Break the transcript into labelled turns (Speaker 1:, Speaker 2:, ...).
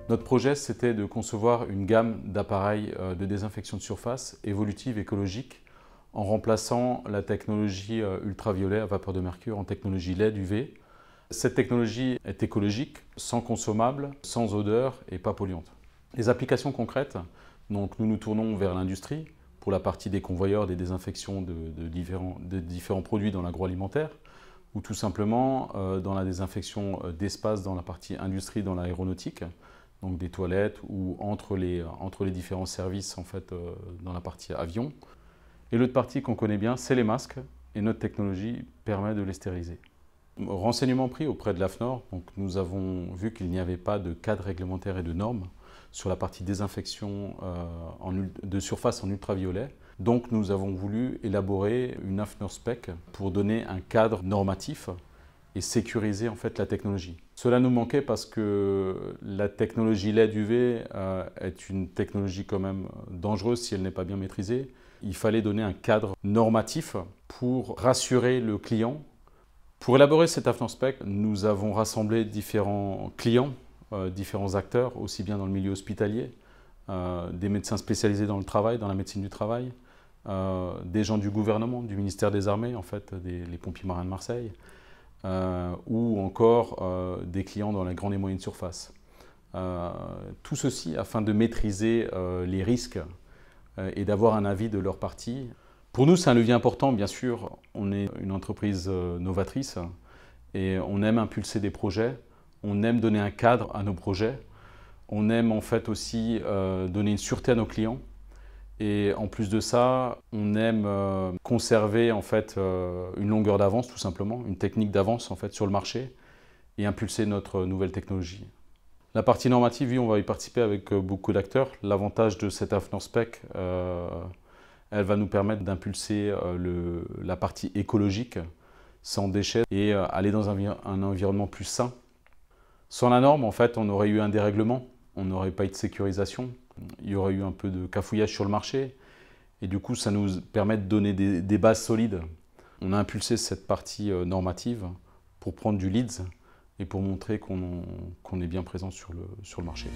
Speaker 1: Notre projet, c'était de concevoir une gamme d'appareils de désinfection de surface évolutive, écologique, en remplaçant la technologie ultraviolet à vapeur de mercure en technologie LED UV. Cette technologie est écologique, sans consommable, sans odeur et pas polluante. Les applications concrètes, donc nous nous tournons vers l'industrie pour la partie des convoyeurs, des désinfections de différents produits dans l'agroalimentaire, ou tout simplement dans la désinfection d'espace dans la partie industrie, dans l'aéronautique, donc des toilettes ou entre les différents services en fait, dans la partie avion. Et l'autre partie qu'on connaît bien, c'est les masques, et notre technologie permet de les stériliser. Renseignements pris auprès de l'AFNOR, donc nous avons vu qu'il n'y avait pas de cadre réglementaire et de normes sur la partie désinfection de surface en ultraviolet. Donc nous avons voulu élaborer une AFNOR Spec pour donner un cadre normatif et sécuriser en fait la technologie. Cela nous manquait parce que la technologie LED UV est une technologie quand même dangereuse si elle n'est pas bien maîtrisée. Il fallait donner un cadre normatif pour rassurer le client. Pour élaborer cette AFNOR Spec, nous avons rassemblé différents clients, différents acteurs, aussi bien dans le milieu hospitalier, des médecins spécialisés dans le travail, dans la médecine du travail, des gens du gouvernement, du ministère des Armées, en fait, les pompiers marins de Marseille, ou encore des clients dans la grande et moyenne surface. Tout ceci afin de maîtriser les risques et d'avoir un avis de leur partie. Pour nous, c'est un levier important, bien sûr. On est une entreprise novatrice et on aime impulser des projets, on aime donner un cadre à nos projets, on aime en fait aussi donner une sûreté à nos clients. Et en plus de ça, on aime conserver en fait une longueur d'avance tout simplement, une technique d'avance en fait sur le marché et impulser notre nouvelle technologie. La partie normative, oui, on va y participer avec beaucoup d'acteurs. L'avantage de cette AFNOR Spec, elle va nous permettre d'impulser la partie écologique, sans déchets, et aller dans un environnement plus sain. Sans la norme, en fait, on aurait eu un dérèglement, on n'aurait pas eu de sécurisation. Il y aurait eu un peu de cafouillage sur le marché et du coup ça nous permet de donner des bases solides. On a impulsé cette partie normative pour prendre du leads et pour montrer qu'on est bien présent sur le marché.